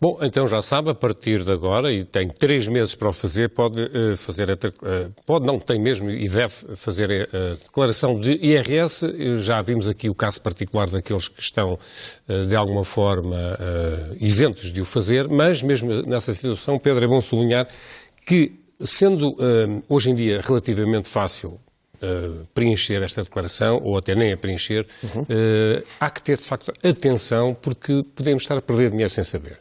Bom, então já sabe, a partir de agora, e tem 3 meses para o fazer, tem mesmo e deve fazer a declaração de IRS. Já vimos aqui o caso particular daqueles que estão, de alguma forma, isentos de o fazer, mas mesmo nessa situação, Pedro, é bom sublinhar que, sendo hoje em dia relativamente fácil preencher esta declaração, ou até nem a preencher, há que ter, de facto, atenção, porque podemos estar a perder dinheiro sem saber.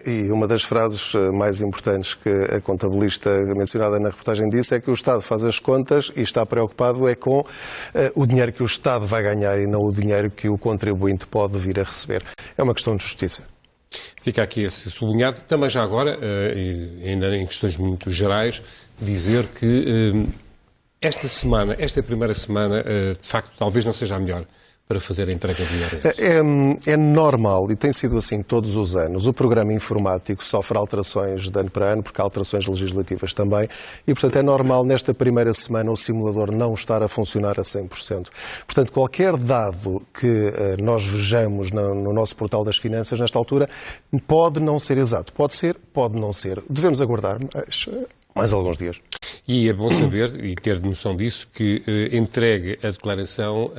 E uma das frases mais importantes que a contabilista mencionada na reportagem disse é que o Estado faz as contas e está preocupado com o dinheiro que o Estado vai ganhar e não o dinheiro que o contribuinte pode vir a receber. É uma questão de justiça. Fica aqui esse sublinhado. Também já agora, ainda em questões muito gerais, dizer que esta primeira semana, de facto, talvez não seja a melhor para fazer a entrega do IRS. É normal, e tem sido assim todos os anos. O programa informático sofre alterações de ano para ano, porque há alterações legislativas também, e, portanto, é normal nesta primeira semana o simulador não estar a funcionar a 100%. Portanto, qualquer dado que nós vejamos no nosso portal das finanças, nesta altura, pode não ser exato. Pode ser, pode não ser. Devemos aguardar mais alguns dias. E é bom saber, e ter noção disso, que entregue a declaração,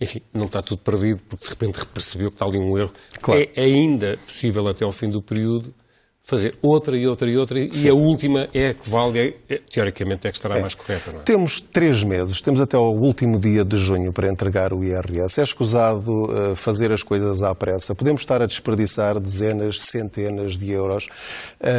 enfim, não está tudo perdido, porque de repente percebeu que está ali um erro. Claro. É ainda possível, até ao fim do período, fazer outra, e a última é a que vale, teoricamente, é que estará mais correta, não é? Temos 3 meses, temos até ao último dia de junho para entregar o IRS. É escusado fazer as coisas à pressa. Podemos estar a desperdiçar dezenas, centenas de euros.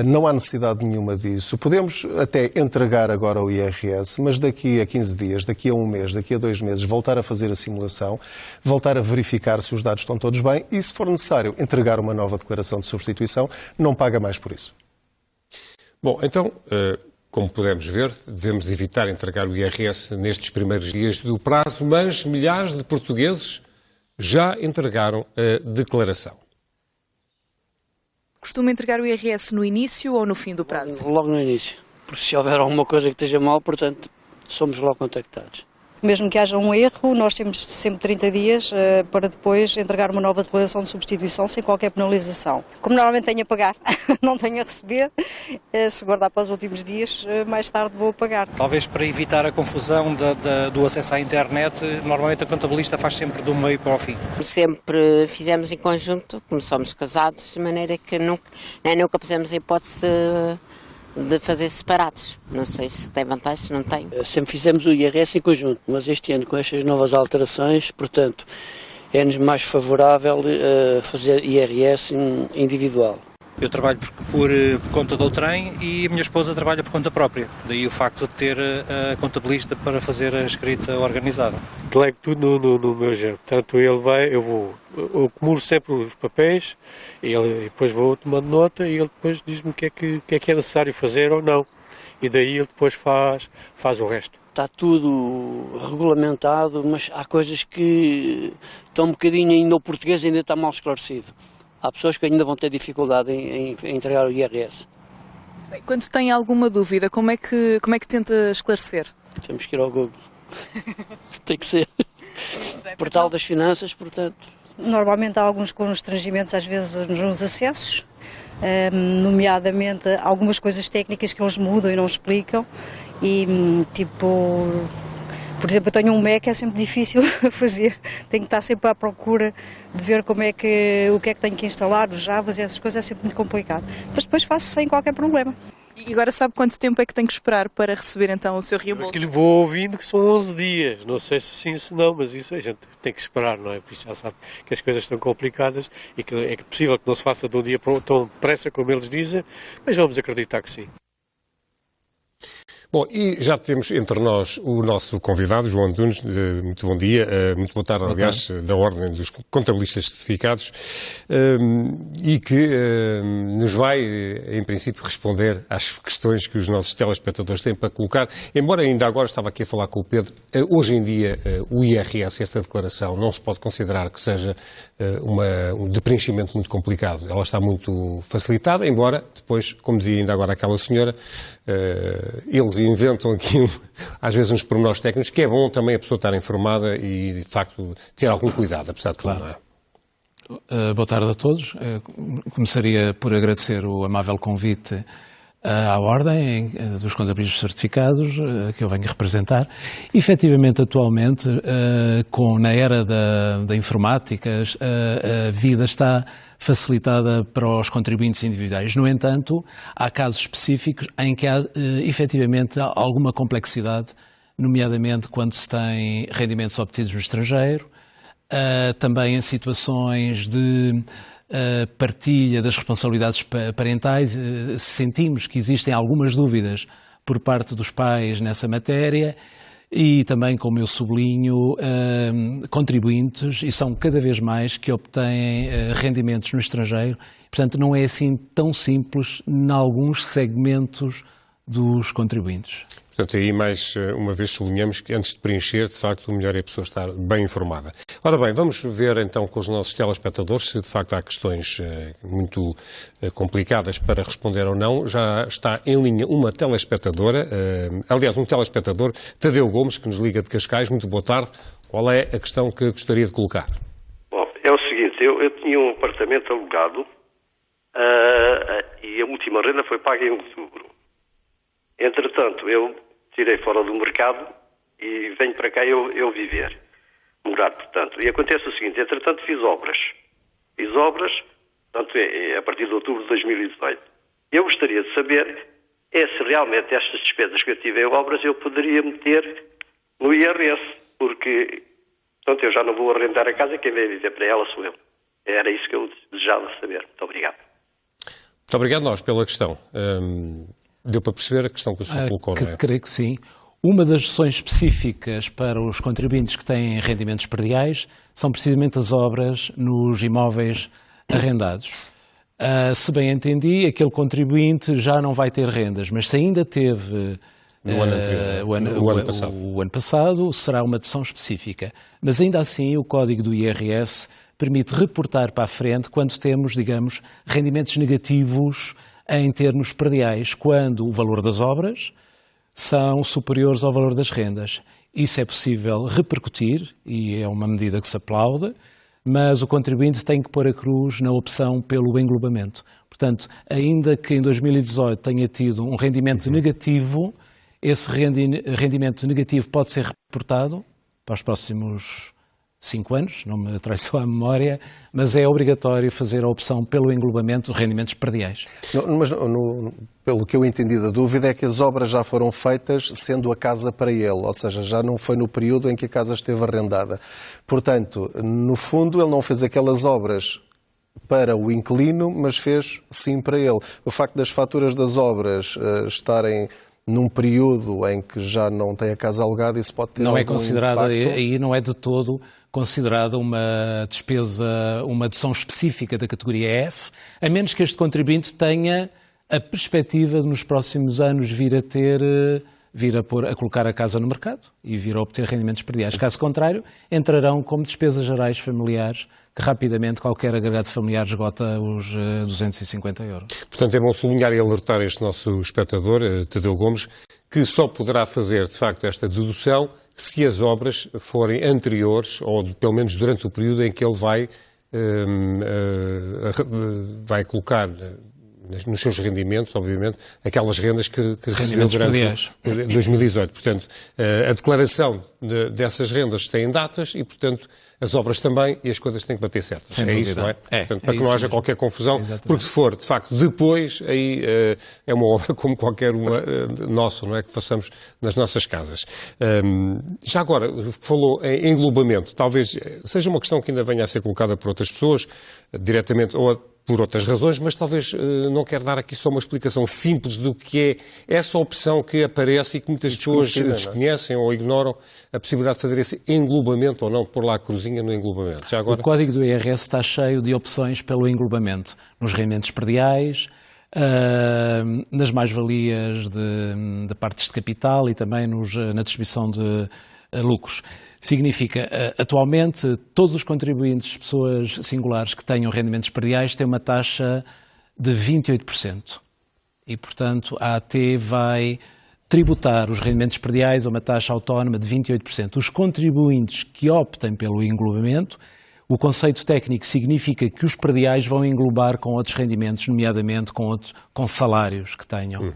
Não há necessidade nenhuma disso. Podemos até entregar agora o IRS, mas daqui a 15 dias, daqui a 1 mês, daqui a 2 meses, voltar a fazer a simulação, voltar a verificar se os dados estão todos bem e, se for necessário, entregar uma nova declaração de substituição, não paga mais por isso. Bom, então, como podemos ver, devemos evitar entregar o IRS nestes primeiros dias do prazo, mas milhares de portugueses já entregaram a declaração. Costuma entregar o IRS no início ou no fim do prazo? Logo no início, porque se houver alguma coisa que esteja mal, portanto, somos logo contactados. Mesmo que haja um erro, nós temos sempre 30 dias para depois entregar uma nova declaração de substituição sem qualquer penalização. Como normalmente tenho a pagar, não tenho a receber, se guardar para os últimos dias, mais tarde vou pagar. Talvez para evitar a confusão do acesso à internet, normalmente a contabilista faz sempre do meio para o fim. Sempre fizemos em conjunto, como somos casados, de maneira que nunca pusemos a hipótese de fazer separados. Não sei se tem vantagem, se não tem. Sempre fizemos o IRS em conjunto, mas este ano com estas novas alterações, portanto, é-nos mais favorável fazer IRS individual. Eu trabalho por conta do trem e a minha esposa trabalha por conta própria. Daí o facto de ter a contabilista para fazer a escrita organizada. Delego tudo no meu género. Portanto, eu acumulo sempre os papéis, e depois vou tomando nota e ele depois diz-me o que é necessário fazer ou não. E daí ele depois faz o resto. Está tudo regulamentado, mas há coisas que estão um bocadinho ainda, o português ainda está mal esclarecido. Há pessoas que ainda vão ter dificuldade em entregar o IRS. Quando tem alguma dúvida, como é que tenta esclarecer? Temos que ir ao Google. Tem que ser. Portal das Finanças, portanto. Normalmente há alguns constrangimentos, às vezes, nos acessos, nomeadamente algumas coisas técnicas que eles mudam e não explicam. E, por exemplo, eu tenho um Mac, é sempre difícil fazer, tenho que estar sempre à procura de ver o que é que tenho que instalar, os Javas e essas coisas, é sempre muito complicado. Mas depois faço sem qualquer problema. E agora sabe quanto tempo é que tem que esperar para receber então o seu reembolso? Que lhe vou ouvindo que são 11 dias, não sei se sim, se não, mas isso a gente tem que esperar, não é? Por isso já sabe que as coisas estão complicadas e que é possível que não se faça de um dia para outro tão depressa como eles dizem, mas vamos acreditar que sim. Bom, e já temos entre nós o nosso convidado, João Antunes. Muito bom dia, muito boa tarde, aliás, da Ordem dos Contabilistas Certificados, e que nos vai, em princípio, responder às questões que os nossos telespectadores têm para colocar. Embora ainda agora estava aqui a falar com o Pedro, hoje em dia o IRS, esta declaração, não se pode considerar que seja um de preenchimento muito complicado. Ela está muito facilitada, embora depois, como dizia ainda agora aquela senhora, eles inventam aqui, às vezes, uns pormenores técnicos, que é bom também a pessoa estar informada e, de facto, ter algum cuidado, apesar de tudo, não é? Boa tarde a todos. Começaria por agradecer o amável convite à Ordem dos Contabilistas Certificados, que eu venho representar. Efetivamente, atualmente, na era da informática, a vida está facilitada para os contribuintes individuais. No entanto, há casos específicos em que há, efetivamente, alguma complexidade, nomeadamente quando se tem rendimentos obtidos no estrangeiro, também em situações de partilha das responsabilidades parentais. Sentimos que existem algumas dúvidas por parte dos pais nessa matéria e também, como eu sublinho, contribuintes, e são cada vez mais, que obtêm rendimentos no estrangeiro. Portanto, não é assim tão simples em alguns segmentos dos contribuintes. Portanto, aí mais uma vez sublinhamos que antes de preencher, de facto, o melhor é a pessoa estar bem informada. Ora bem, vamos ver então com os nossos telespectadores se de facto há questões muito complicadas para responder ou não. Já está em linha uma telespectadora, aliás, um telespectador, Tadeu Gomes, que nos liga de Cascais. Muito boa tarde. Qual é a questão que gostaria de colocar? Bom, é o seguinte, eu tinha um apartamento alugado e a última renda foi paga em outubro. Entretanto, eu tirei fora do mercado e venho para cá eu viver, morar, portanto. E acontece o seguinte, entretanto fiz obras, portanto, a partir de outubro de 2018. Eu gostaria de saber se realmente estas despesas que eu tive em obras eu poderia meter no IRS, porque, portanto, eu já não vou arrendar a casa, quem vai viver para ela sou eu. Era isso que eu desejava saber. Muito obrigado. Muito obrigado nós pela questão. Deu para perceber a questão que o senhor colocou, não é? Creio que sim. Uma das sessões específicas para os contribuintes que têm rendimentos prediais são precisamente as obras nos imóveis arrendados. Se bem entendi, aquele contribuinte já não vai ter rendas, mas se ainda teve o ano passado, será uma dedução específica. Mas ainda assim, o código do IRS permite reportar para a frente quando temos, digamos, rendimentos negativos em termos prediais, quando o valor das obras são superiores ao valor das rendas. Isso é possível repercutir e é uma medida que se aplaude, mas o contribuinte tem que pôr a cruz na opção pelo englobamento. Portanto, ainda que em 2018 tenha tido um rendimento negativo, esse rendimento negativo pode ser reportado para os próximos 5 anos, não me traiçoa a memória, mas é obrigatório fazer a opção pelo englobamento de rendimentos prediais. Pelo que eu entendi da dúvida é que as obras já foram feitas sendo a casa para ele, ou seja, já não foi no período em que a casa esteve arrendada. Portanto, no fundo, ele não fez aquelas obras para o inquilino, mas fez sim para ele. O facto das faturas das obras estarem num período em que já não tem a casa alugada, isso pode ter algum impacto? Não é considerada, aí não é de todo considerada uma despesa, uma dedução específica da categoria F, a menos que este contribuinte tenha a perspectiva de nos próximos anos vir a colocar a casa no mercado e vir a obter rendimentos prediais. Caso contrário, entrarão como despesas gerais familiares, que rapidamente qualquer agregado familiar esgota os 250 euros. Portanto, é bom sublinhar e alertar este nosso espectador, Tadeu Gomes, que só poderá fazer, de facto, esta dedução se as obras forem anteriores, ou pelo menos durante o período em que ele vai colocar nos seus rendimentos, obviamente, aquelas rendas que recebeu durante 2018. Portanto, a declaração dessas rendas tem datas e, portanto, as obras também e as coisas têm que bater certas. É isso, não é? Portanto, para que não haja qualquer confusão, porque se for, de facto, depois, aí é uma obra como qualquer uma nossa, não é? Que façamos nas nossas casas. Já agora, falou em englobamento. Talvez seja uma questão que ainda venha a ser colocada por outras pessoas, diretamente ou por outras razões, mas talvez não quero dar aqui só uma explicação simples do que é essa opção que aparece e que muitas pessoas desconhecem ou ignoram a possibilidade de fazer esse englobamento ou não, de pôr lá a cruzinha no englobamento. Já agora... O código do IRS está cheio de opções pelo englobamento, nos rendimentos prediais, nas mais-valias de partes de capital e também na distribuição de lucros. Significa, atualmente, todos os contribuintes, pessoas singulares que tenham rendimentos prediais, têm uma taxa de 28%. E, portanto, a AT vai tributar os rendimentos prediais a uma taxa autónoma de 28%. Os contribuintes que optem pelo englobamento, O conceito técnico significa que os prediais vão englobar com outros rendimentos, nomeadamente com salários que tenham.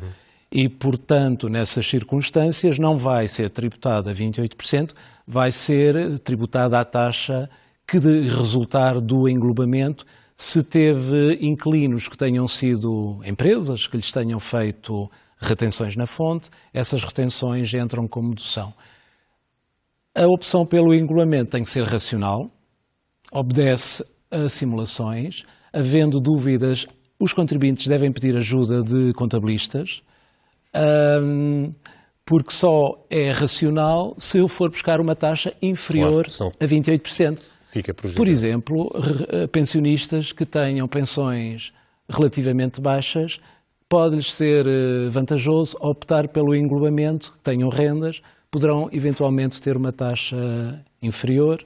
E, portanto, nessas circunstâncias não vai ser tributada a 28%, vai ser tributada a taxa que resultar do englobamento, se teve inquilinos que tenham sido empresas, que lhes tenham feito retenções na fonte, essas retenções entram como dedução. A opção pelo englobamento tem que ser racional, obedece a simulações. Havendo dúvidas, os contribuintes devem pedir ajuda de contabilistas, porque só é racional se eu for buscar uma taxa inferior a 28%. Por exemplo, pensionistas que tenham pensões relativamente baixas, pode-lhes ser vantajoso optar pelo englobamento, que tenham rendas, poderão eventualmente ter uma taxa inferior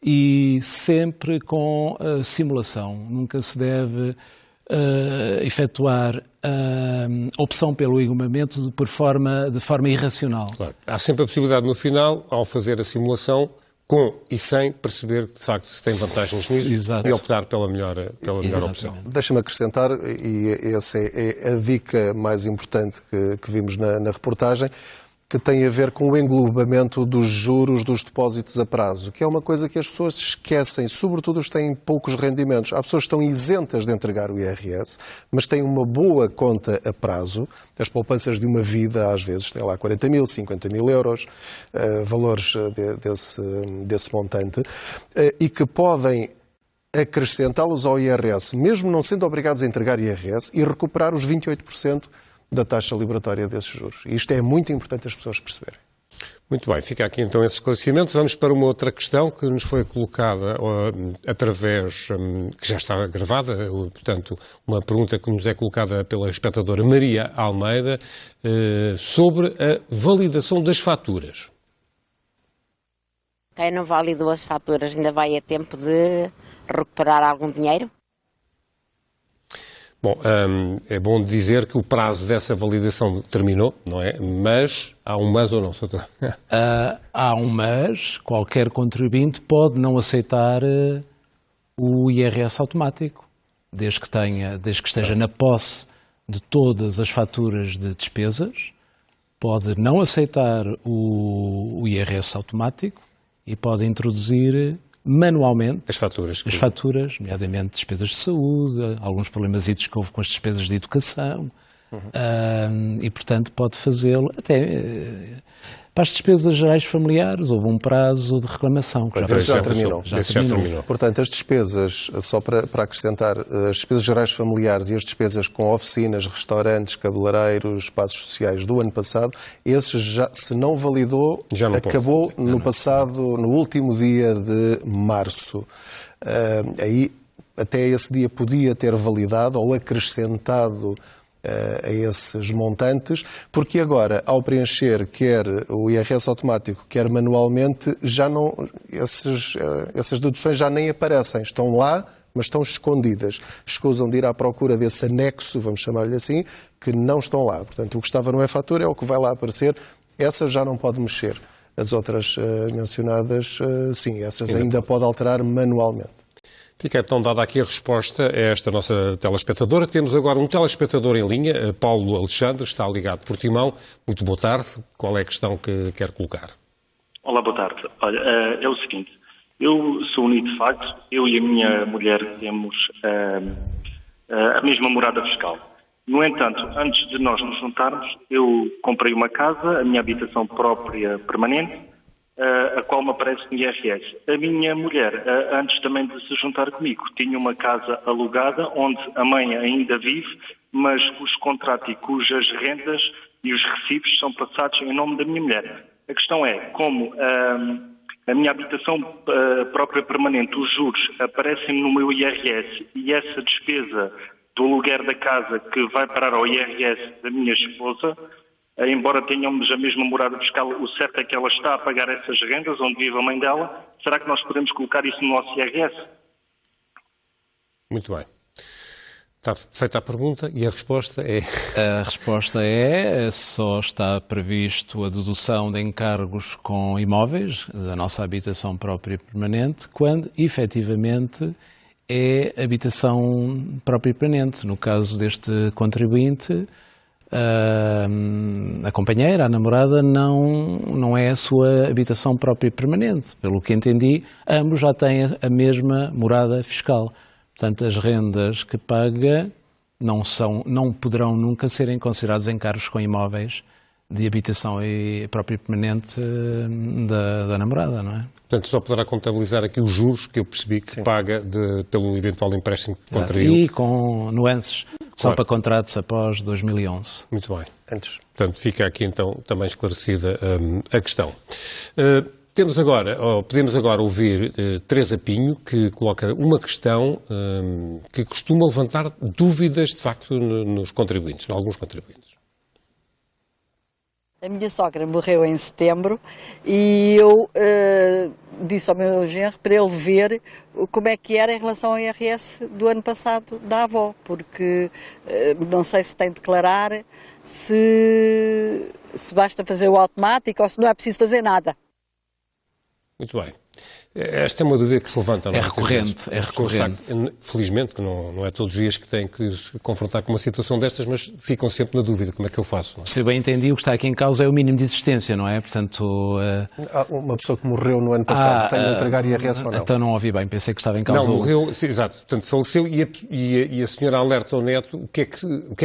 e sempre com simulação. Nunca se deve efetuar a opção pelo englobamento de forma irracional. Claro. Há sempre a possibilidade no final, ao fazer a simulação, com e sem perceber que de facto se tem vantagens nisso. Exato. E optar pela melhor opção. Deixa-me acrescentar, e essa é a dica mais importante que vimos na reportagem, que tem a ver com o englobamento dos juros dos depósitos a prazo, que é uma coisa que as pessoas esquecem, sobretudo os que têm poucos rendimentos. Há pessoas que estão isentas de entregar o IRS, mas têm uma boa conta a prazo. As poupanças de uma vida, às vezes, têm lá 40 mil, 50 mil euros, valores desse montante, e que podem acrescentá-los ao IRS, mesmo não sendo obrigados a entregar IRS, e recuperar os 28% da taxa liberatória desses juros. E isto é muito importante as pessoas perceberem. Muito bem, fica aqui então esse esclarecimento. Vamos para uma outra questão que nos foi colocada através, que já está gravada, portanto, uma pergunta que nos é colocada pela espectadora Maria Almeida, sobre a validação das faturas. Quem não validou as faturas ainda vai a tempo de recuperar algum dinheiro? Bom, é bom dizer que o prazo dessa validação terminou, não é? Mas há um mês ou não, Sr. Há um mês, qualquer contribuinte pode não aceitar o IRS automático, desde que esteja na posse de todas as faturas de despesas, pode não aceitar o IRS automático e pode introduzir manualmente as faturas, nomeadamente despesas de saúde, alguns problemasitos que houve com as despesas de educação, e portanto pode fazê-lo até para as despesas gerais familiares. Houve um prazo de reclamação que já terminou. Portanto, as despesas, só para acrescentar, as despesas gerais familiares e as despesas com oficinas, restaurantes, cabeleireiros, espaços sociais do ano passado, esses já, se não validou, acabou no último dia de março. Aí, até esse dia podia ter validado ou acrescentado a esses montantes, porque agora, ao preencher quer o IRS automático, quer manualmente, já não, essas deduções já nem aparecem. Estão lá, mas estão escondidas. Escusam de ir à procura desse anexo, vamos chamar-lhe assim, que não estão lá. Portanto, o que estava no e-fatura é o que vai lá aparecer. Essa já não pode mexer. As outras mencionadas, sim, essas ainda pode alterar manualmente. Fica então dada aqui a resposta a esta nossa telespectadora. Temos agora um telespectador em linha, Paulo Alexandre, está ligado por Timão. Muito boa tarde. Qual é a questão que quer colocar? Olá, boa tarde. Olha, é o seguinte, eu sou unido de facto, eu e a minha mulher temos a mesma morada fiscal. No entanto, antes de nós nos juntarmos, eu comprei uma casa, a minha habitação própria permanente, a qual me aparece no IRS. A minha mulher, antes também de se juntar comigo, tinha uma casa alugada onde a mãe ainda vive, mas cujo contrato e cujas rendas e os recibos são passados em nome da minha mulher. A questão é, como a minha habitação própria permanente, os juros aparecem no meu IRS e essa despesa do aluguer da casa que vai parar ao IRS da minha esposa, embora tenhamos a mesma morada fiscal, o certo é que ela está a pagar essas rendas onde vive a mãe dela. Será que nós podemos colocar isso no nosso IRS? Muito bem. Está feita a pergunta e a resposta é... A resposta é, só está previsto a dedução de encargos com imóveis da nossa habitação própria e permanente, quando efetivamente é habitação própria e permanente. No caso deste contribuinte, a companheira, a namorada, não é a sua habitação própria e permanente. Pelo que entendi, ambos já têm a mesma morada fiscal. Portanto, as rendas que paga não poderão nunca serem consideradas encargos com imóveis de habitação e própria e permanente da namorada, não é? Portanto, só poderá contabilizar aqui os juros que eu percebi que paga pelo eventual empréstimo que contraiu. E com nuances, só para contratos após 2011. Muito bem. Antes. Portanto, fica aqui então também esclarecida a questão. Podemos agora ouvir Teresa Pinho, que coloca uma questão que costuma levantar dúvidas, de facto, nos contribuintes, em alguns contribuintes. A minha sogra morreu em setembro e eu disse ao meu genro para ele ver como é que era em relação ao IRS do ano passado da avó, porque não sei se tem de declarar, se basta fazer o automático ou se não é preciso fazer nada. Muito bem. Esta é uma dúvida que se levanta. Não é? É recorrente. Felizmente, que não é todos os dias que têm que se confrontar com uma situação destas, mas ficam sempre na dúvida, como é que eu faço? Não é? Se eu bem entendi, o que está aqui em causa é o mínimo de existência, não é? Portanto... Uma pessoa que morreu no ano passado tem de entregar IRS ou não? Então não ouvi bem, pensei que estava em causa... Não, morreu, sim, exato. Portanto, faleceu e a senhora alerta ao neto, o que é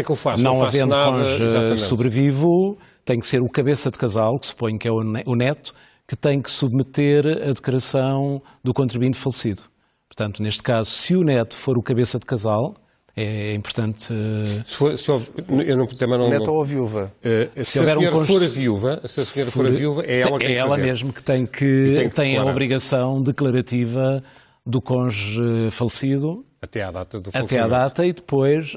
que eu faço? Não faço havendo nada, cônjuge sobrevivo, tem que ser o cabeça de casal, que suponho que é o neto, que tem que submeter a declaração do contribuinte falecido. Portanto, neste caso, se o neto for o cabeça de casal, é importante... Neto ou a viúva? Se a senhora for a viúva, é ela que tem que fazer. Mesmo que tem a obrigação declarativa do cônjuge falecido. Até à data do falecimento. Até à data e depois,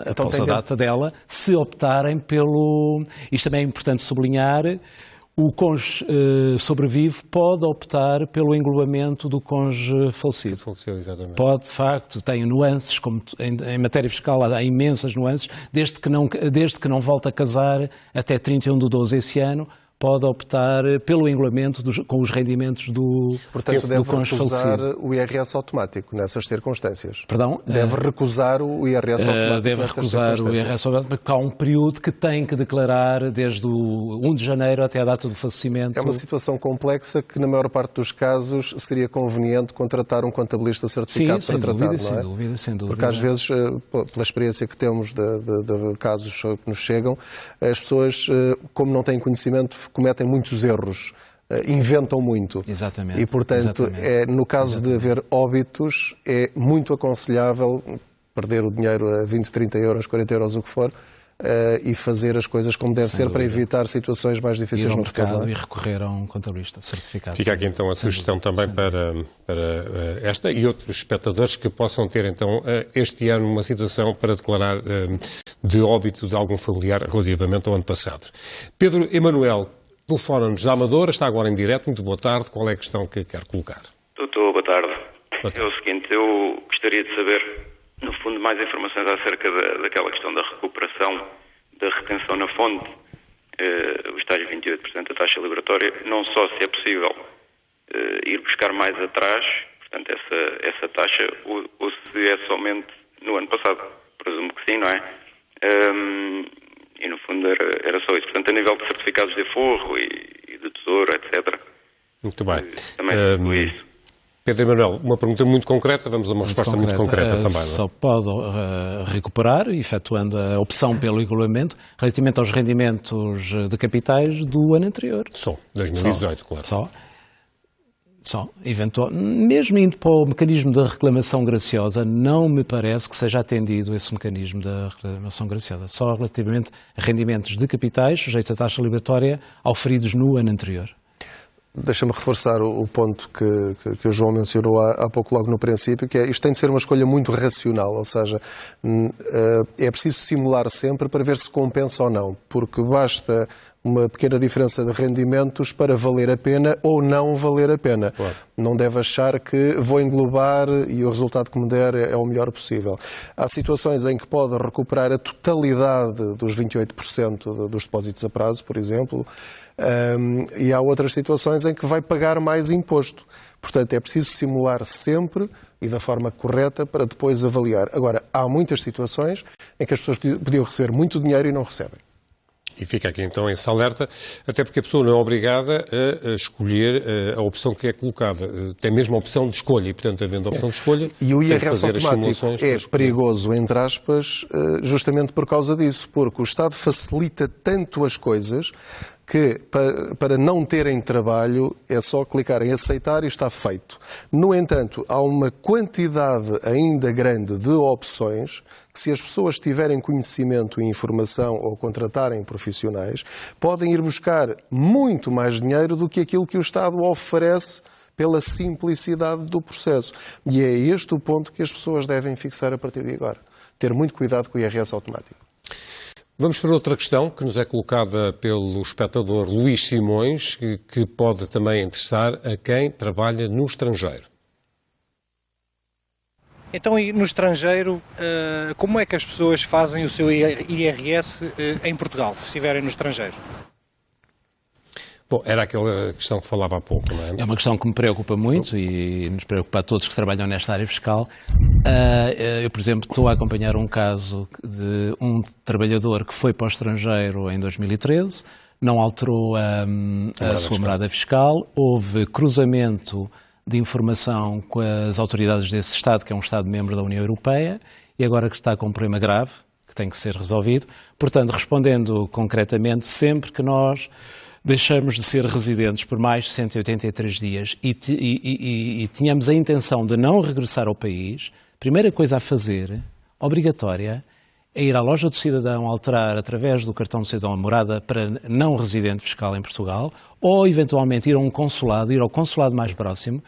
após a data dela, se optarem pelo... Isto também é importante sublinhar... O cônjuge sobrevive pode optar pelo englobamento do cônjuge falecido. Faleceu, exatamente. Pode, de facto, tem nuances, como em matéria fiscal há imensas nuances, desde que não volte a casar até 31/12 esse ano, pode optar pelo englobamento com os rendimentos do Portanto, deve recusar falecido. o IRS automático nessas circunstâncias. Perdão? Deve recusar o IRS automático. Deve recusar o IRS automático, porque há um período que tem que declarar desde o 1 de janeiro até a data do falecimento. É uma situação complexa que, na maior parte dos casos, seria conveniente contratar um contabilista certificado para tratar, não é? Sem dúvida. Porque às vezes, pela experiência que temos de casos que nos chegam, as pessoas, como não têm conhecimento, cometem muitos erros, inventam muito. Exatamente. E, portanto, no caso de haver óbitos, é muito aconselhável perder o dinheiro a 20, 30 euros, 40 euros, o que for, e fazer as coisas como deve ser para evitar situações mais difíceis no futuro. E recorrer a um contabilista certificado. Fica aqui então a sugestão também para esta e outros espectadores que possam ter então este ano uma situação para declarar de óbito de algum familiar relativamente ao ano passado. Pedro Emanuel telefona-nos da Amadora, está agora em direto. Muito boa tarde. Qual é a questão que quer colocar? Doutor, boa tarde. É o seguinte, eu gostaria de saber, no fundo, mais informações acerca daquela questão da recuperação da retenção na fonte, o estágio 28%, a taxa liberatória, não só se é possível ir buscar mais atrás, portanto, essa taxa, ou se é somente no ano passado. Presumo que sim, não é? E, no fundo, era só isso. Portanto, a nível de certificados de aforro e de tesouro, etc. Muito bem. Também isso. Pedro Emanuel, uma pergunta muito concreta, vamos a uma resposta muito concreta também. Só pode recuperar, efetuando a opção pelo regulamento, relativamente aos rendimentos de capitais do ano anterior. Só, 2018, claro. Só. Mesmo indo para o mecanismo da reclamação graciosa, não me parece que seja atendido esse mecanismo da reclamação graciosa. Só relativamente a rendimentos de capitais sujeitos à taxa liberatória auferidos no ano anterior. Deixa-me reforçar o ponto que o João mencionou há pouco, logo no princípio, que é isto tem de ser uma escolha muito racional, ou seja, é preciso simular sempre para ver se compensa ou não, porque basta uma pequena diferença de rendimentos para valer a pena ou não valer a pena. Claro. Não deve achar que vou englobar e o resultado que me der é o melhor possível. Há situações em que pode recuperar a totalidade dos 28% dos depósitos a prazo, por exemplo, e há outras situações em que vai pagar mais imposto. Portanto, é preciso simular sempre e da forma correta para depois avaliar. Agora, há muitas situações em que as pessoas podiam receber muito dinheiro e não recebem. E fica aqui então esse alerta, até porque a pessoa não é obrigada a escolher a opção que lhe é colocada. Tem mesmo a opção de escolha e, portanto, havendo a opção de escolha, e o tem que IRS fazer automático é perigoso, entre aspas, justamente por causa disso, porque o Estado facilita tanto as coisas que para não terem trabalho é só clicar em aceitar e está feito. No entanto, há uma quantidade ainda grande de opções que, se as pessoas tiverem conhecimento e informação ou contratarem profissionais, podem ir buscar muito mais dinheiro do que aquilo que o Estado oferece pela simplicidade do processo. E é este o ponto que as pessoas devem fixar a partir de agora. Ter muito cuidado com o IRS automático. Vamos para outra questão que nos é colocada pelo espectador Luís Simões, que pode também interessar a quem trabalha no estrangeiro. Então, e no estrangeiro, como é que as pessoas fazem o seu IRS em Portugal, se estiverem no estrangeiro? Bom, era aquela questão que falava há pouco, não é? É uma questão que me preocupa muito e nos preocupa a todos que trabalham nesta área fiscal. Eu, por exemplo, estou a acompanhar um caso de um trabalhador que foi para o estrangeiro em 2013, não alterou a sua morada fiscal, houve cruzamento de informação com as autoridades desse Estado, que é um Estado-membro da União Europeia, e agora que está com um problema grave, que tem que ser resolvido. Portanto, respondendo concretamente, sempre que nós deixamos de ser residentes por mais de 183 dias e tínhamos a intenção de não regressar ao país, a primeira coisa a fazer, obrigatória, é ir à loja do cidadão, alterar através do cartão do cidadão a morada para não residente fiscal em Portugal, ou eventualmente ir a um consulado, ir ao consulado mais próximo,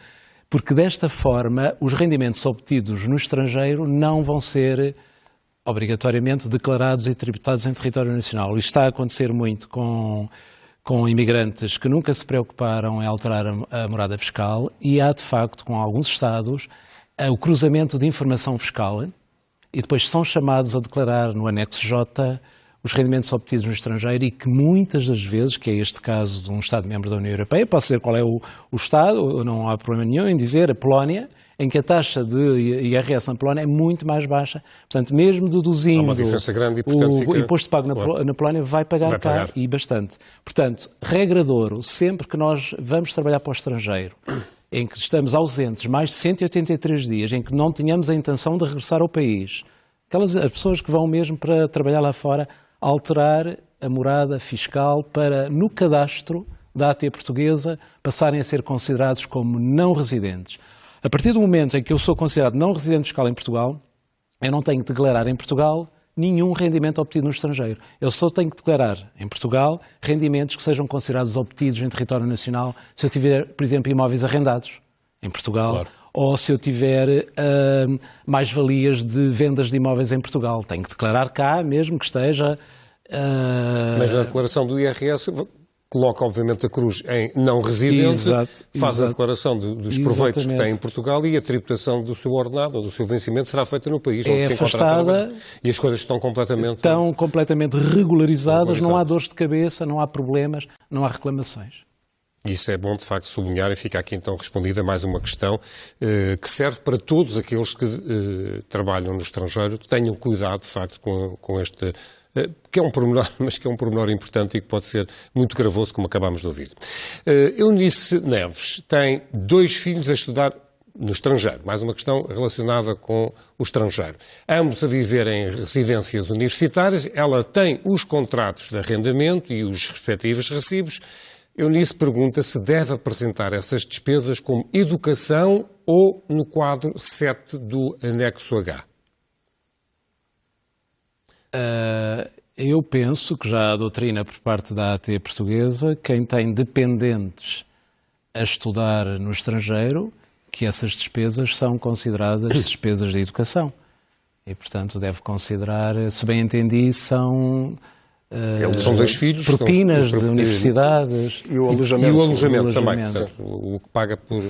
porque desta forma os rendimentos obtidos no estrangeiro não vão ser obrigatoriamente declarados e tributados em território nacional. Isto está a acontecer muito com imigrantes que nunca se preocuparam em alterar a morada fiscal e há, de facto, com alguns Estados, o cruzamento de informação fiscal e depois são chamados a declarar no anexo J os rendimentos obtidos no estrangeiro e que muitas das vezes, que é este caso de um Estado-membro da União Europeia, posso dizer qual é o Estado, não há problema nenhum em dizer, a Polónia, em que a taxa de IRS na Polónia é muito mais baixa. Portanto, mesmo deduzindo uma diferença grande e, portanto, o imposto pago na Polónia, vai pagar cá e bastante. Portanto, regra de ouro, sempre que nós vamos trabalhar para o estrangeiro, em que estamos ausentes mais de 183 dias, em que não tínhamos a intenção de regressar ao país, as pessoas que vão mesmo para trabalhar lá fora, alterar a morada fiscal para, no cadastro da AT portuguesa, passarem a ser considerados como não residentes. A partir do momento em que eu sou considerado não residente fiscal em Portugal, eu não tenho que declarar em Portugal nenhum rendimento obtido no estrangeiro. Eu só tenho que declarar em Portugal rendimentos que sejam considerados obtidos em território nacional se eu tiver, por exemplo, imóveis arrendados em Portugal, claro, ou se eu tiver mais-valias de vendas de imóveis em Portugal. Tenho que declarar cá, mesmo que esteja... Mas na declaração do IRS... coloca, obviamente, a cruz em não residente, faz a declaração dos proveitos que tem em Portugal e a tributação do seu ordenado ou do seu vencimento será feita no país onde se encontra. E as coisas estão completamente regularizadas, não há dores de cabeça, não há problemas, não há reclamações. Isso é bom, de facto, sublinhar, e fica aqui então respondida mais uma questão que serve para todos aqueles que trabalham no estrangeiro. Tenham cuidado, de facto, com este... que é um pormenor, mas que é um pormenor importante e que pode ser muito gravoso, como acabámos de ouvir. Eunice Neves tem 2 filhos a estudar no estrangeiro. Mais uma questão relacionada com o estrangeiro. Ambos a viver em residências universitárias. Ela tem os contratos de arrendamento e os respectivos recibos. Eunice pergunta se deve apresentar essas despesas como educação ou no quadro 7 do anexo H. Eu penso que já há doutrina por parte da AT portuguesa, quem tem dependentes a estudar no estrangeiro, que essas despesas são consideradas despesas de educação. E, portanto, deve considerar, se bem entendi, são São 2 filhos. Propinas de universidades. E o alojamento. E o alojamento também. Portanto, o que paga por...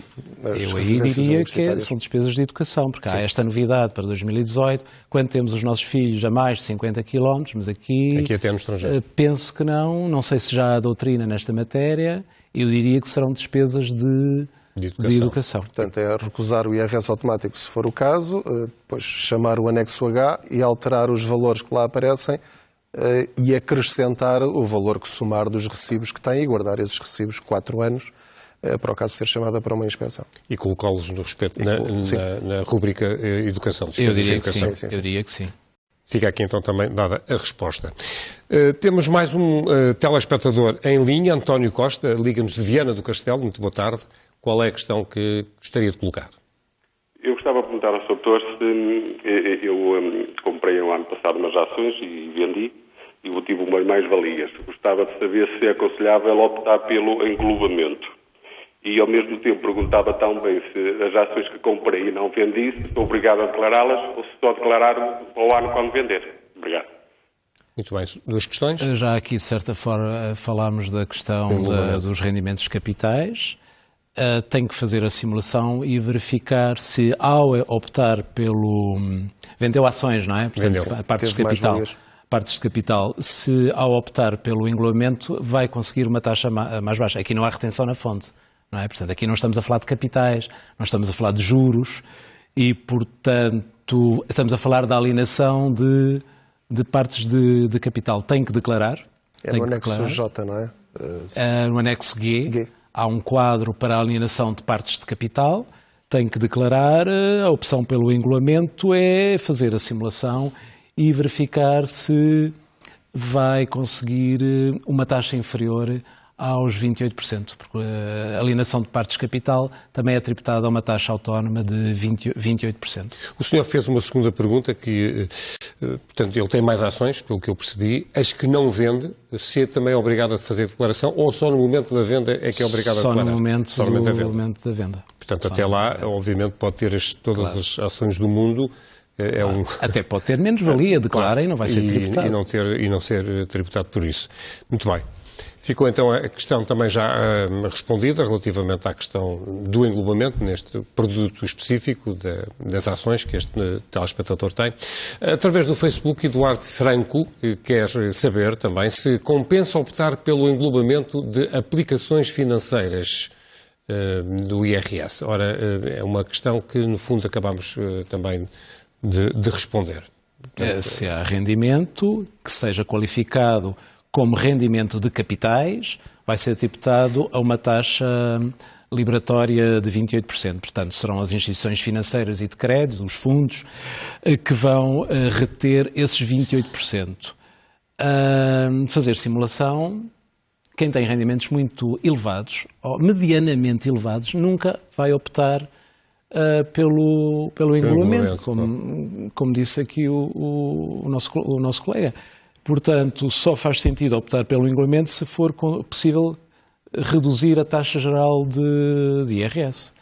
Eu aí diria que são despesas de educação, porque há esta novidade para 2018, quando temos os nossos filhos a mais de 50 km, mas aqui até no estrangeiro. Penso que não sei se já há doutrina nesta matéria, eu diria que serão despesas de educação. Portanto, é recusar o IRS automático se for o caso, depois chamar o anexo H e alterar os valores que lá aparecem e acrescentar o valor que somar dos recibos que tem e guardar esses recibos 4 anos para o caso de ser chamada para uma inspeção. E colocá-los no respeito na rubrica Educação. Eu diria que sim. Fica aqui então também dada a resposta. Temos mais um telespectador em linha, António Costa, liga-nos de Viana do Castelo. Muito boa tarde. Qual é a questão que gostaria de colocar? Eu gostava de perguntar ao Sr. Doutor se eu comprei no ano passado umas ações e vendi e tive umas mais-valias. Gostava de saber se é aconselhável optar pelo englobamento. E ao mesmo tempo perguntava também se as ações que comprei e não vendi, se estou obrigado a declará-las ou se só declarar ao ano quando vender. Obrigado. Muito bem. 2 questões? Já aqui, de certa forma, falámos da questão dos rendimentos capitais. Tem que fazer a simulação e verificar se, ao optar pelo... Vendeu ações, não é? Portanto, partes de capital. Se, ao optar pelo englobamento, vai conseguir uma taxa mais baixa. Aqui não há retenção na fonte, não é? Portanto, aqui não estamos a falar de capitais, nós estamos a falar de juros e, portanto, estamos a falar da alienação de partes de capital. Tem que declarar. No anexo J, não é? No anexo G. Há um quadro para a alienação de partes de capital, tem que declarar, a opção pelo englobamento é fazer a simulação e verificar se vai conseguir uma taxa inferior aos 28%, porque a alienação de partes de capital também é tributada a uma taxa autónoma de 28%. O senhor fez uma segunda pergunta que, portanto, ele tem mais ações, pelo que eu percebi, as que não vende, se é também obrigado a fazer declaração ou só no momento da venda é que é obrigado a declarar? Só no momento da venda. Portanto, até lá, obviamente, pode ter todas as ações do mundo. Até pode ter menos valia, declara e não vai ser tributado. E não ser tributado por isso. Muito bem. Ficou então a questão também já respondida relativamente à questão do englobamento neste produto específico das ações que este telespectador tem. Através do Facebook, Eduardo Franco quer saber também se compensa optar pelo englobamento de aplicações financeiras do IRS. Ora, é uma questão que no fundo acabamos também de responder. Portanto, se há rendimento que seja qualificado como rendimento de capitais, vai ser tributado a uma taxa liberatória de 28%. Portanto, serão as instituições financeiras e de crédito, os fundos, que vão reter esses 28%. Fazer simulação, quem tem rendimentos muito elevados, ou medianamente elevados, nunca vai optar pelo englobamento, como disse aqui o nosso colega. Portanto, só faz sentido optar pelo englobamento se for possível reduzir a taxa geral de IRS.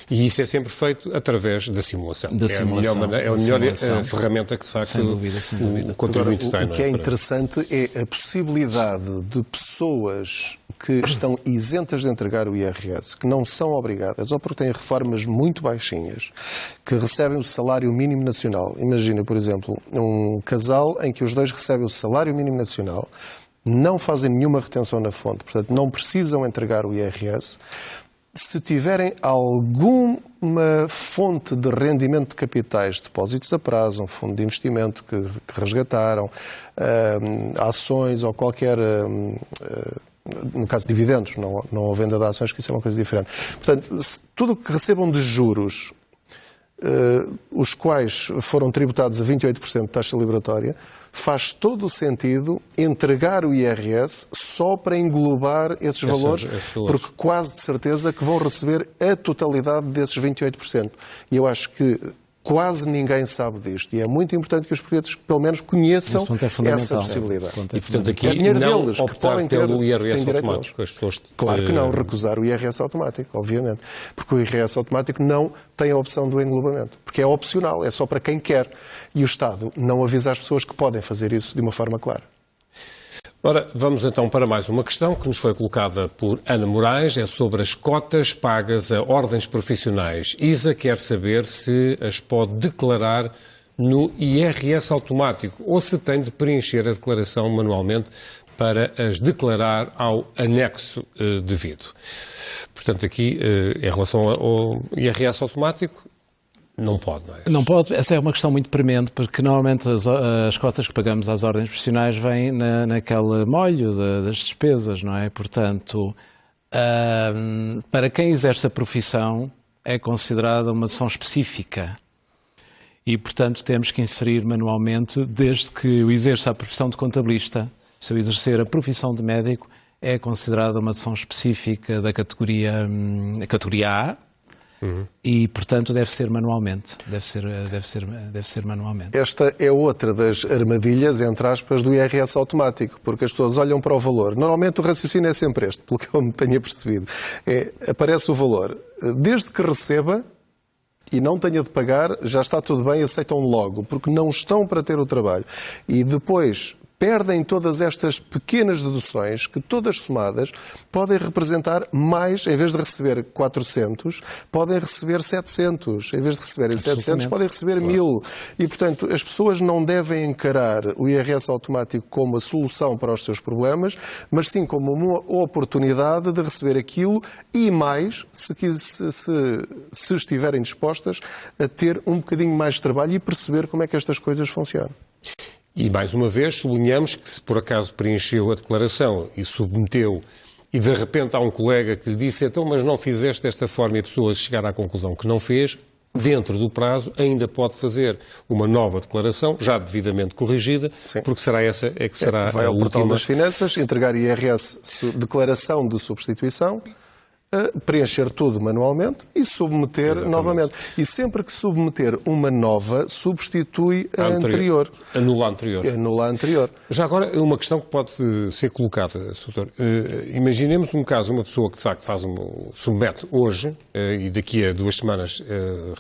E isso é sempre feito através da simulação. É a melhor ferramenta que, de facto, o contribuinte tem. O que é interessante é a possibilidade de pessoas que estão isentas de entregar o IRS, que não são obrigadas, ou porque têm reformas muito baixinhas, que recebem o salário mínimo nacional. Imagina, por exemplo, um casal em que os dois recebem o salário mínimo nacional, não fazem nenhuma retenção na fonte, portanto não precisam entregar o IRS. Se tiverem alguma fonte de rendimento de capitais, depósitos a prazo, um fundo de investimento que resgataram, ações ou qualquer, no caso de dividendos, não a venda de ações, que isso é uma coisa diferente. Portanto, tudo o que recebam de juros, os quais foram tributados a 28% de taxa liberatória, faz todo o sentido entregar o IRS só para englobar esses valores, porque quase de certeza que vão receber a totalidade desses 28%. E eu acho que quase ninguém sabe disto. E é muito importante que os portugueses, pelo menos, conheçam essa possibilidade. E, portanto, aqui é dinheiro não deles, optar que podem ter, pelo IRS automático. As pessoas... Claro que não, recusar o IRS automático, obviamente. Porque o IRS automático não tem a opção do englobamento. Porque é opcional, é só para quem quer. E o Estado não avisa as pessoas que podem fazer isso de uma forma clara. Ora, vamos então para mais uma questão que nos foi colocada por Ana Moraes, é sobre as cotas pagas a ordens profissionais. Isa quer saber se as pode declarar no IRS automático ou se tem de preencher a declaração manualmente para as declarar ao anexo devido. Portanto, aqui, em relação ao IRS automático, não pode, não é? Não pode. Essa é uma questão muito premente, porque normalmente as cotas que pagamos às ordens profissionais vêm naquele molho das despesas, não é? Portanto, para quem exerce a profissão, é considerada uma dedução específica. E, portanto, temos que inserir manualmente, desde que eu exerça a profissão de contabilista, se eu exercer a profissão de médico, é considerada uma dedução específica da categoria A, e, portanto, deve ser manualmente. Deve ser manualmente. Esta é outra das armadilhas, entre aspas, do IRS automático, porque as pessoas olham para o valor. Normalmente o raciocínio é sempre este, pelo que eu me tenha percebido. Aparece o valor. Desde que receba e não tenha de pagar, já está tudo bem, aceitam logo, porque não estão para ter o trabalho. E depois perdem todas estas pequenas deduções que, todas somadas, podem representar mais, em vez de receber 400, podem receber 700. Em vez de receberem 700, podem receber 1000. E, portanto, as pessoas não devem encarar o IRS automático como a solução para os seus problemas, mas sim como uma oportunidade de receber aquilo e mais, se estiverem dispostas a ter um bocadinho mais de trabalho e perceber como é que estas coisas funcionam. E, mais uma vez, sublinhamos que se por acaso preencheu a declaração e submeteu e de repente há um colega que lhe disse então, mas não fizeste desta forma e a pessoa chegar à conclusão que não fez, dentro do prazo ainda pode fazer uma nova declaração, já devidamente corrigida, sim, porque será essa que será vai a ao portal última. das finanças, entregar IRS, declaração de substituição, preencher tudo manualmente e submeter novamente. E sempre que submeter uma nova, substitui a anterior. Anula a anterior. Anula a anterior. Já agora, uma questão que pode ser colocada, Sr. Imaginemos um caso, uma pessoa que de facto submete hoje e daqui a 2 semanas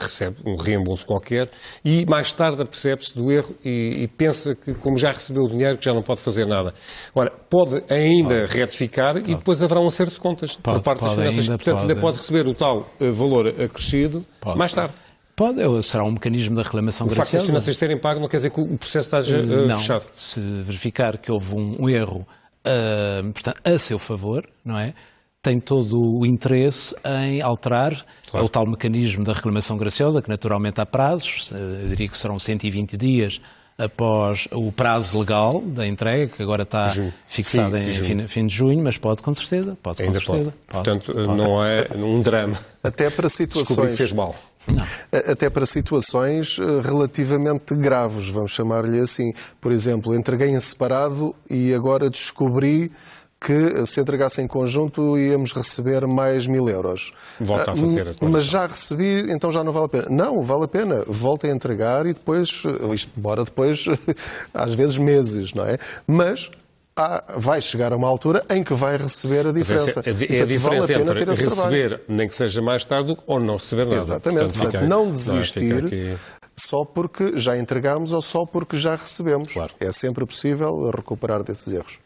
recebe um reembolso qualquer e mais tarde apercebe-se do erro e pensa que, como já recebeu o dinheiro, que já não pode fazer nada. Ora, pode ainda retificar e depois haverá um acerto de contas por parte das finanças. Portanto, ainda pode receber o tal valor acrescido mais tarde. Será um mecanismo da reclamação graciosa. O facto das finanças terem pago não quer dizer que o processo está fechado. Se verificar que houve um erro portanto, a seu favor, não é? Tem todo o interesse em alterar o tal mecanismo da reclamação graciosa, que naturalmente há prazos, eu diria que serão 120 dias após o prazo legal da entrega, que agora está fixado em fim de junho, mas pode com certeza. Pode. Portanto, não é um drama. Até para situações... Descobri que fez mal. Não. Até para situações relativamente graves, vamos chamar-lhe assim. Por exemplo, entreguei em separado e agora descobri que se entregasse em conjunto íamos receber mais 1000 euros. Volta a fazer a declaração. Mas já recebi, então já não vale a pena. Não, vale a pena. Volta a entregar e depois, isto demora depois, às vezes meses, não é? Mas vai chegar a uma altura em que vai receber a diferença. É a diferença entre receber, nem que seja mais tarde, ou não receber nada. Exatamente. Portanto, não desistir só porque já entregamos ou só porque já recebemos. Claro. É sempre possível recuperar desses erros.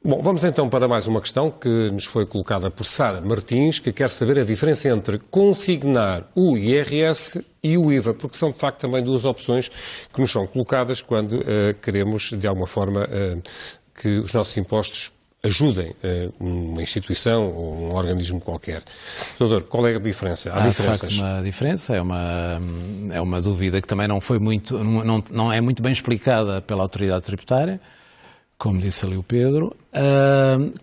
Bom, vamos então para mais uma questão que nos foi colocada por Sara Martins, que quer saber a diferença entre consignar o IRS e o IVA, porque são de facto também 2 opções que nos são colocadas quando queremos, de alguma forma, que os nossos impostos ajudem uma instituição ou um organismo qualquer. Doutor, qual é a diferença? Há diferenças? De facto uma diferença, é uma dúvida que também não é muito bem explicada pela autoridade tributária. Como disse ali o Pedro,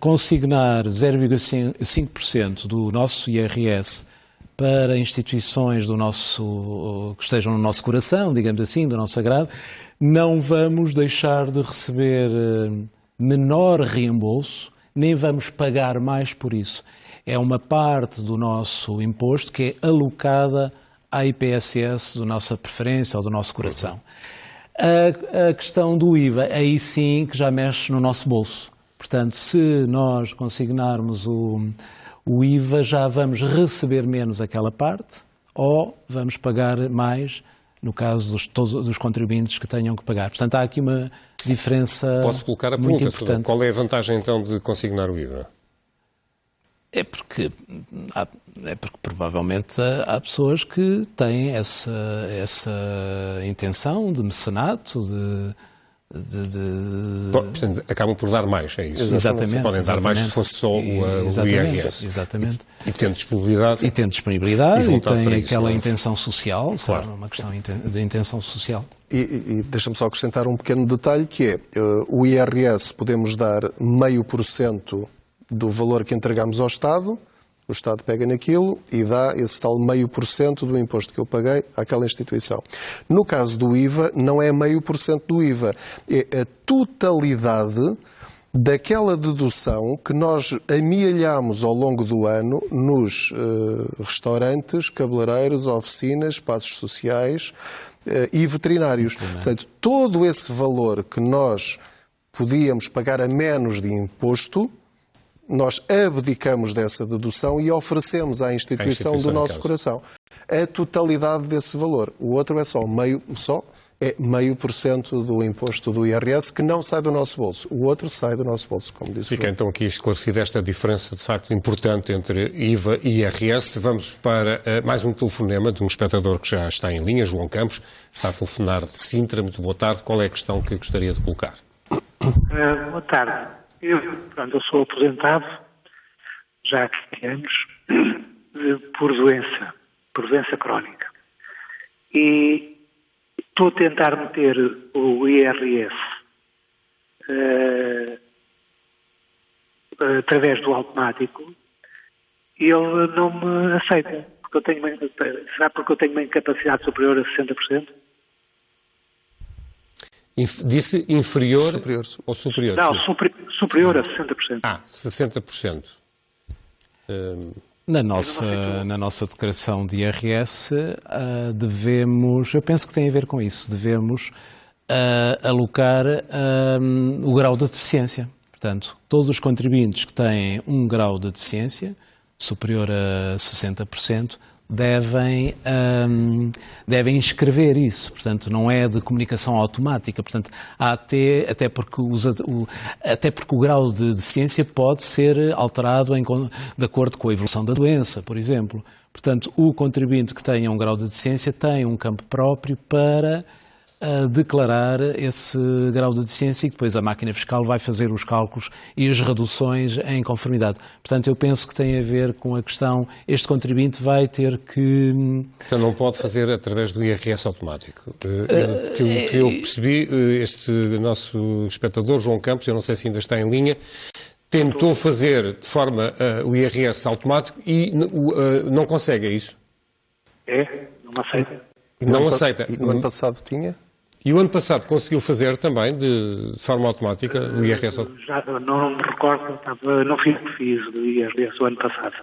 consignar 0,5% do nosso IRS para instituições que estejam no nosso coração, digamos assim, do nosso agrado, não vamos deixar de receber menor reembolso, nem vamos pagar mais por isso. É uma parte do nosso imposto que é alocada à IPSS da nossa preferência ou do nosso coração. A questão do IVA, aí sim que já mexe no nosso bolso. Portanto, se nós consignarmos o IVA, já vamos receber menos aquela parte ou vamos pagar mais, no caso dos contribuintes que tenham que pagar. Portanto, há aqui uma diferença Posso colocar a muito pergunta, importante. qual é a vantagem então de consignar o IVA? É porque provavelmente há pessoas que têm essa intenção de mecenato, Portanto, acabam por dar mais, é isso? Exatamente. Podem dar mais se fosse só o IRS. Exatamente. E tendo disponibilidade. E têm aquela isso, intenção social, claro. sabe? Uma questão de intenção social. E deixa-me só acrescentar um pequeno detalhe, que é o IRS podemos dar 0,5% do valor que entregamos ao Estado, o Estado pega naquilo e dá esse tal 0,5% do imposto que eu paguei àquela instituição. No caso do IVA, não é 0,5% do IVA, é a totalidade daquela dedução que nós amealhamos ao longo do ano nos restaurantes, cabeleireiros, oficinas, espaços sociais e veterinários. Portanto, todo esse valor que nós podíamos pagar a menos de imposto, nós abdicamos dessa dedução e oferecemos à instituição do nosso coração a totalidade desse valor. O outro é só 0,5% do imposto do IRS que não sai do nosso bolso. O outro sai do nosso bolso, como disse o Fica João. então aqui esclarecida esta diferença de facto importante entre IVA e IRS. Vamos para mais um telefonema de um espectador que já está em linha, João Campos, está a telefonar de Sintra. Muito boa tarde. Qual é a questão que gostaria de colocar? Boa tarde. Eu sou aposentado já há 15 anos por doença crónica. E estou a tentar meter o IRS através do automático e ele não me aceita. Será porque eu tenho uma incapacidade superior a 60%? Disse inferior ou superior? Não, superior a 60%. 60%. Na nossa declaração de IRS devemos, eu penso que tem a ver com isso, devemos alocar o grau de deficiência. Portanto, todos os contribuintes que têm um grau de deficiência superior a 60% devem inscrever isso. Portanto, não é de comunicação automática. Portanto, até porque o grau de deficiência pode ser alterado de acordo com a evolução da doença, por exemplo. Portanto, o contribuinte que tenha um grau de deficiência tem um campo próprio para declarar esse grau de deficiência e depois a máquina fiscal vai fazer os cálculos e as reduções em conformidade. Portanto, eu penso que tem a ver com a questão, este contribuinte vai ter que... Então não pode fazer através do IRS automático. Que eu percebi, este nosso espectador, João Campos, eu não sei se ainda está em linha, tentou fazer de forma o IRS automático e não consegue, é isso? Não aceita. Não aceita. E no ano passado tinha? E o ano passado conseguiu fazer também, de forma automática, o IRS? Já não me recordo, não fiz o que fiz do IRS o ano passado.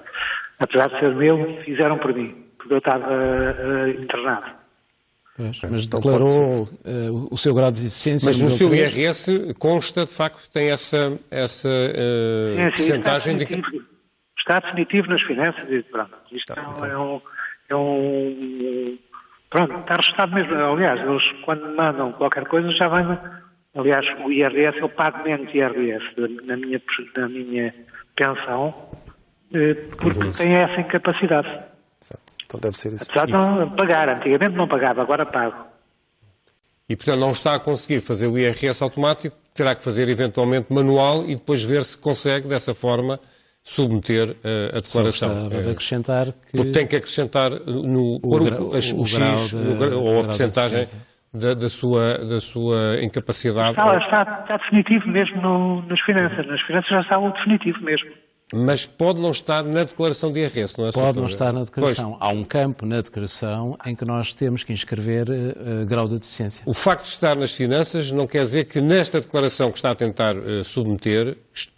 Apesar de ser meu, fizeram por mim, porque eu estava internado. Mas declarou o seu grau de deficiência... Mas no seu IRS consta, de facto, que tem essa percentagem de... Está definitivo nas finanças e pronto. Isto pronto, está registado mesmo. Aliás, eles quando me mandam qualquer coisa já vem... Aliás, o IRS, eu pago menos IRS na minha pensão porque tenho essa incapacidade. Então deve ser isso. Apesar de não pagar. Antigamente não pagava, agora pago. E, portanto, não está a conseguir fazer o IRS automático, terá que fazer eventualmente manual e depois ver se consegue, dessa forma, submeter a declaração. De acrescentar que... Porque tem que acrescentar o X ou a percentagem da sua incapacidade. Está definitivo mesmo nas finanças. Nas finanças já está o definitivo mesmo. Mas pode não estar na declaração de IRS, não é? Pode não estar na declaração. Pois. Há um campo na declaração em que nós temos que inscrever grau de deficiência. O facto de estar nas finanças não quer dizer que nesta declaração que está a tentar submeter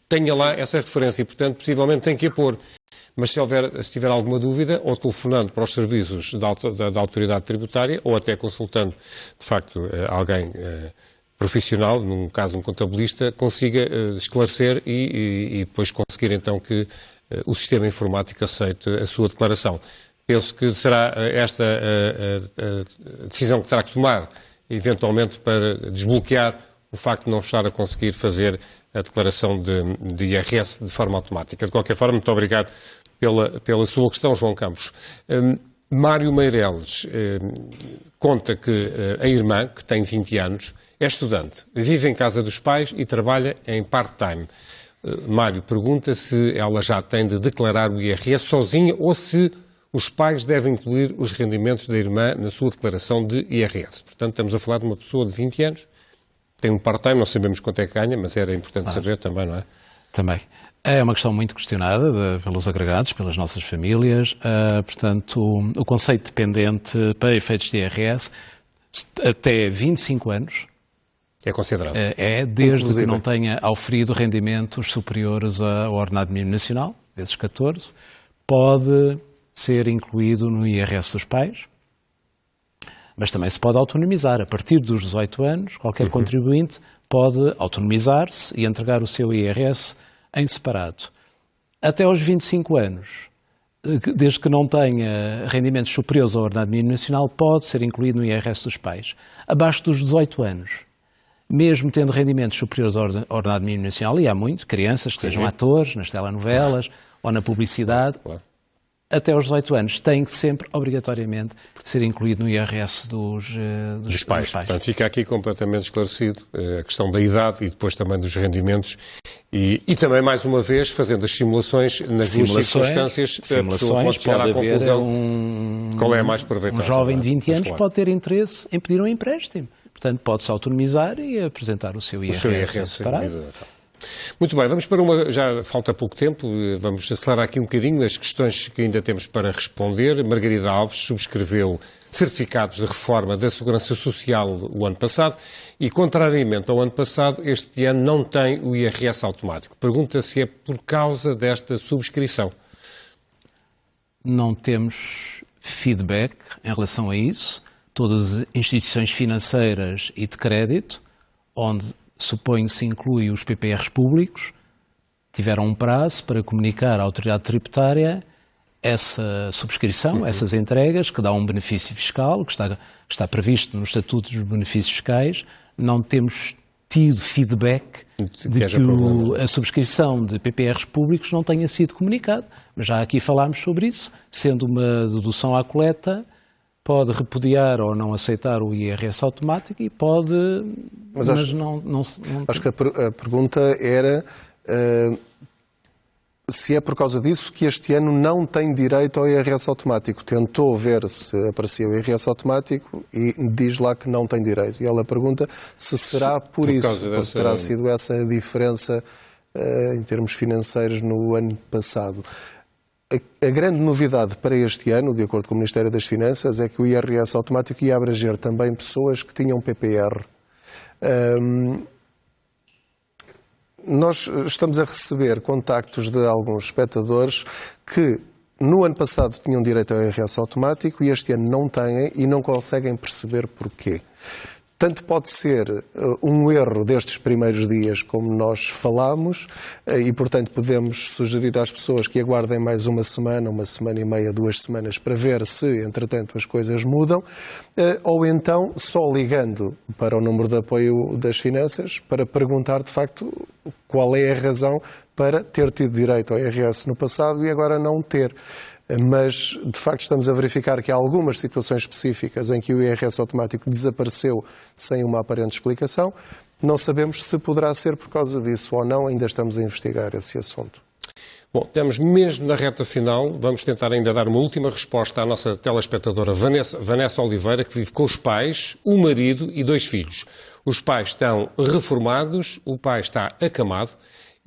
tenha lá essa referência e, portanto, possivelmente tem que a pôr. Mas se tiver alguma dúvida, ou telefonando para os serviços da autoridade tributária, ou até consultando, de facto, alguém profissional, num caso um contabilista, consiga esclarecer e depois conseguir então que o sistema informático aceite a sua declaração. Penso que será esta a decisão que terá que tomar, eventualmente, para desbloquear o o facto de não estar a conseguir fazer a declaração de IRS de forma automática. De qualquer forma, muito obrigado pela sua questão, João Campos. Mário Meireles conta que a irmã, que tem 20 anos, é estudante, vive em casa dos pais e trabalha em part-time. Mário pergunta se ela já tem de declarar o IRS sozinha ou se os pais devem incluir os rendimentos da irmã na sua declaração de IRS. Portanto, estamos a falar de uma pessoa de 20 anos, tem um part-time, não sabemos quanto é que ganha, mas era importante saber também, não é? Também. É uma questão muito questionada pelos agregados, pelas nossas famílias. Portanto, o conceito de dependente para efeitos de IRS, até 25 anos, é considerado. Desde que não tenha auferido rendimentos superiores ao ordenado mínimo nacional, vezes 14, pode ser incluído no IRS dos pais, mas também se pode autonomizar. A partir dos 18 anos, qualquer contribuinte pode autonomizar-se e entregar o seu IRS em separado. Até aos 25 anos, desde que não tenha rendimentos superiores ao ordenado mínimo nacional, pode ser incluído no IRS dos pais. Abaixo dos 18 anos, mesmo tendo rendimentos superiores ao ordenado mínimo nacional, e há muito, crianças que sejam atores nas telenovelas ou na publicidade, até aos 18 anos, tem que sempre, obrigatoriamente, ser incluído no IRS dos pais. Portanto, fica aqui completamente esclarecido a questão da idade e depois também dos rendimentos e também, mais uma vez, fazendo as simulações nas duas circunstâncias, a pessoa pode chegar à conclusão qual é a mais proveitosa. Um jovem de 20 anos pode ter interesse em pedir um empréstimo. Portanto, pode-se autonomizar e apresentar o seu IRS separado. Muito bem, vamos para já falta pouco tempo, vamos acelerar aqui um bocadinho as questões que ainda temos para responder. Margarida Alves subscreveu certificados de reforma da Segurança Social o ano passado e, contrariamente ao ano passado, este ano não tem o IRS automático. Pergunta se é por causa desta subscrição. Não temos feedback em relação a isso. Todas as instituições financeiras e de crédito, onde suponho se inclui os PPRs públicos, tiveram um prazo para comunicar à autoridade tributária essa subscrição, essas entregas, que dá um benefício fiscal, que está previsto no Estatuto dos Benefícios Fiscais. Não temos tido feedback de que a subscrição de PPRs públicos não tenha sido comunicada. Mas já aqui falámos sobre isso, sendo uma dedução à coleta, pode repudiar ou não aceitar o IRS automático e pode... Mas não acho que a pergunta era se é por causa disso que este ano não tem direito ao IRS automático. Tentou ver se aparecia o IRS automático e diz lá que não tem direito. E ela pergunta se será por isso, porque terá sido essa a diferença em termos financeiros no ano passado. A grande novidade para este ano, de acordo com o Ministério das Finanças, é que o IRS automático ia abranger também pessoas que tinham PPR. Nós estamos a receber contactos de alguns espectadores que no ano passado tinham direito ao IRS automático e este ano não têm e não conseguem perceber porquê. Tanto pode ser um erro destes primeiros dias, como nós falámos, e, portanto, podemos sugerir às pessoas que aguardem mais uma semana e meia, 2 semanas, para ver se, entretanto, as coisas mudam, ou então só ligando para o número de apoio das finanças para perguntar, de facto, qual é a razão para ter tido direito ao IRS no passado e agora não ter. Mas, de facto, estamos a verificar que há algumas situações específicas em que o IRS automático desapareceu sem uma aparente explicação. Não sabemos se poderá ser por causa disso ou não, ainda estamos a investigar esse assunto. Bom, estamos mesmo na reta final, vamos tentar ainda dar uma última resposta à nossa telespectadora Vanessa Oliveira, que vive com os pais, o marido e 2 filhos. Os pais estão reformados, o pai está acamado.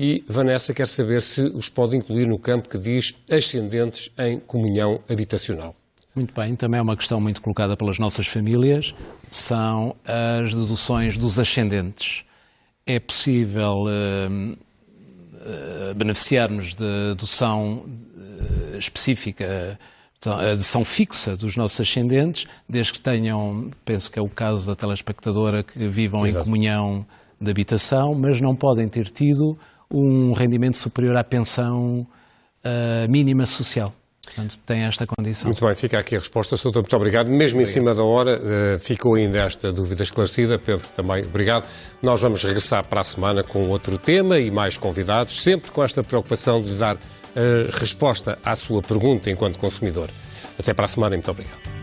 E Vanessa quer saber se os pode incluir no campo que diz ascendentes em comunhão habitacional. Muito bem, também é uma questão muito colocada pelas nossas famílias, são as deduções dos ascendentes. É possível beneficiarmos de dedução específica, a dedução fixa dos nossos ascendentes, desde que tenham, penso que é o caso da telespectadora, que vivam em comunhão de habitação, mas não podem ter tido um rendimento superior à pensão mínima social. Portanto, tem esta condição. Muito bem, fica aqui a resposta, Sr. Doutor, muito obrigado. Mesmo em cima da hora, ficou ainda esta dúvida esclarecida. Pedro, também obrigado. Nós vamos regressar para a semana com outro tema e mais convidados, sempre com esta preocupação de dar resposta à sua pergunta enquanto consumidor. Até para a semana e muito obrigado.